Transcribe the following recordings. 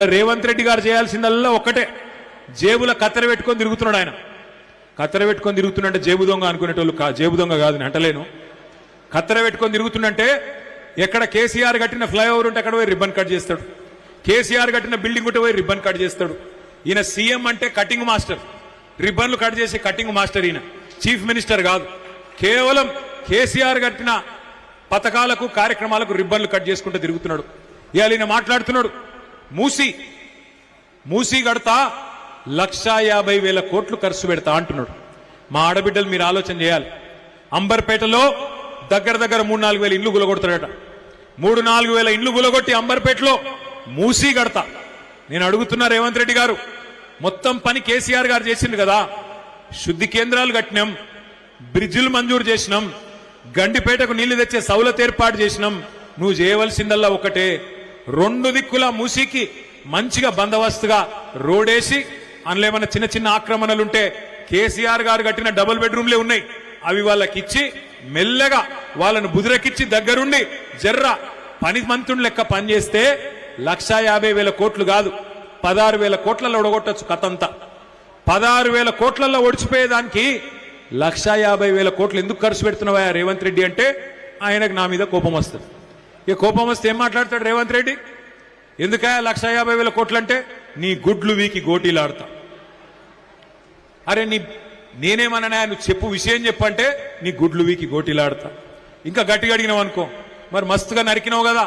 రేవంత్ రెడ్డి గారు చేయాల్సిందల్లా ఒక్కటే, జేబుల కత్తెర పెట్టుకొని తిరుగుతున్నాడు. ఆయన కత్తెర పెట్టుకొని తిరుగుతుంటే జేబు దొంగ అనుకునేటోళ్ళు జేబు దొంగ కాదు అంటలేను. కత్తెర పెట్టుకొని తిరుగుతుంటే ఎక్కడ కేసీఆర్ కట్టిన ఫ్లైఓవర్ ఉంటే అక్కడ పోయి రిబ్బన్ కట్ చేస్తాడు, కేసీఆర్ కట్టిన బిల్డింగ్ ఉంటే పోయి రిబ్బన్ కట్ చేస్తాడు. ఈయన సీఎం అంటే కటింగ్ మాస్టర్, రిబ్బన్లు కట్ చేసి కటింగ్ మాస్టర్. ఈయన చీఫ్ మినిస్టర్ కాదు, కేవలం కేసీఆర్ కట్టిన పథకాలకు కార్యక్రమాలకు రిబ్బన్లు కట్ చేసుకుంటూ తిరుగుతున్నాడు. ఇవాళ ఈయన మాట్లాడుతున్నాడు, మూసీ కడతా 1,50,000 కోట్లు ఖర్చు పెడతా అంటున్నాడు. మా ఆడబిడ్డలు మీరు ఆలోచన చేయాలి. అంబర్పేటలో దగ్గర 3-4 వేల ఇండ్లు గులగొడతాడట. 3-4 వేల ఇండ్లు గులగొట్టి అంబర్పేటలో మూసీ కడతా. నేను అడుగుతున్నా రేవంత్ రెడ్డి గారు, మొత్తం పని కేసీఆర్ గారు చేసిండు కదా. శుద్ధి కేంద్రాలు కట్టినాం, బ్రిడ్జిలు మంజూరు చేసినాం, గండిపేటకు నీళ్లు తెచ్చే సౌలత ఏర్పాటు చేసినాం. నువ్వు చేయవలసిందల్లా ఒకటే, 2 దిక్కుల మూసీకి మంచిగా బందోబస్తుగా రోడేసి, అందులో ఏమన్నా చిన్న చిన్న ఆక్రమణలుంటే కేసీఆర్ గారు కట్టిన డబుల్ బెడ్రూమ్లే ఉన్నాయి, అవి వాళ్ళకిచ్చి మెల్లగా వాళ్ళను బుదిరెక్కిచ్చి దగ్గరుండి జర్ర పని మంతుని లెక్క పనిచేస్తే 1,50,000 కోట్లు కాదు 16,000 కోట్లలో ఒడగొట్టచ్చు కథంతా. 16,000 కోట్లలో ఒడిచిపోయేదానికి 1,50,000 కోట్లు ఎందుకు ఖర్చు పెడుతున్నావా రేవంత్ రెడ్డి అంటే ఆయనకు నా మీద కోపం వస్తుంది. ఇక కోపం వస్తే ఏం మాట్లాడతాడు రేవంత్ రెడ్డి? ఎందుకా 1,50,000 కోట్లు అంటే నీ గుడ్లు వీకి గోటీలాడతా. అరే నేనేమన్నా నువ్వు చెప్పు, విషయం చెప్పంటే నీ గుడ్లు వీకి గోటీలాడతా. ఇంకా గట్టిగా అడిగినావు అనుకో, మరి మస్తుగా నరికినావు కదా,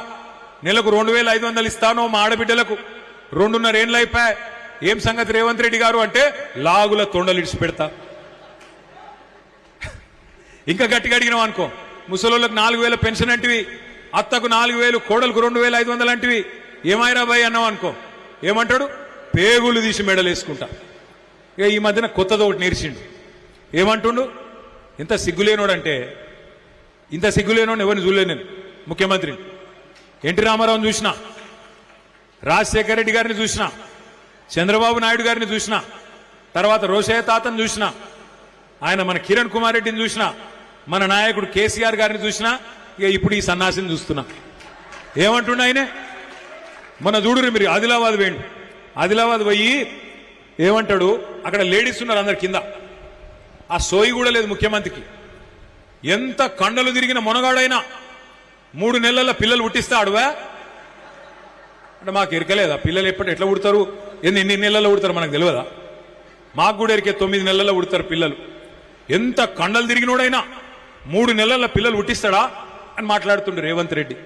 నెలకు 2,500 ఇస్తాను మా ఆడబిడ్డలకు, 2.5 ఏళ్ళు అయిపోయా, ఏం సంగతి రేవంత్ రెడ్డి గారు అంటే లాగుల తొండలు ఇడిచి పెడతా. ఇంకా గట్టిగా అడిగినావు అనుకో, ముసలోళ్ళకు 4,000 పెన్షన్ అంటివి, అత్తకు 4,000, కోడలకు 2,500 అంటివి, ఏమైరా బాయ్ అన్నావు అనుకో, ఏమంటాడు? పేగులు తీసి మెడలు వేసుకుంటా. ఇక ఈ మధ్యన కొత్తది ఒకటి నేర్చిండు, ఏమంటుండు? ఇంత సిగ్గులేనోడంటే, ఇంత సిగ్గులేనోడు ఎవరిని చూడలేను నేను. ముఖ్యమంత్రిని ఎన్టీ రామారావుని చూసినా, రాజశేఖర రెడ్డి గారిని చూసినా, చంద్రబాబు నాయుడు గారిని చూసినా, తర్వాత రోషయ్య తాతను చూసినా, ఆయన మన కిరణ్ కుమార్ రెడ్డిని చూసినా, మన నాయకుడు కేసీఆర్ గారిని చూసినా, ఇక ఇప్పుడు ఈ సన్నాసిని చూస్తున్నా. ఏమంటుండ ఆయనే? మన చూడురు మీరు, ఆదిలాబాద్ వేయండి, ఆదిలాబాద్ పోయి ఏమంటాడు? అక్కడ లేడీస్ ఉన్నారు అందరు కింద, ఆ సోయి కూడా లేదు ముఖ్యమంత్రికి. ఎంత కండలు తిరిగిన మొనగాడైనా 3 నెలల పిల్లలు పుట్టిస్తా అడువా అంటే మాకు ఎరకలేదా? పిల్లలు ఎట్లా పుడతారు, ఎన్ని నెలల్లో పుడతారు మనకు తెలియదా? మాకు కూడా ఎరికే 9 నెలల్లో పుడతారు పిల్లలు. ఎంత కండలు తిరిగినోడైనా 3 నెలల పిల్లలు పుట్టిస్తాడా అని మాట్లాడుతుండే రేవంత్ రెడ్డి.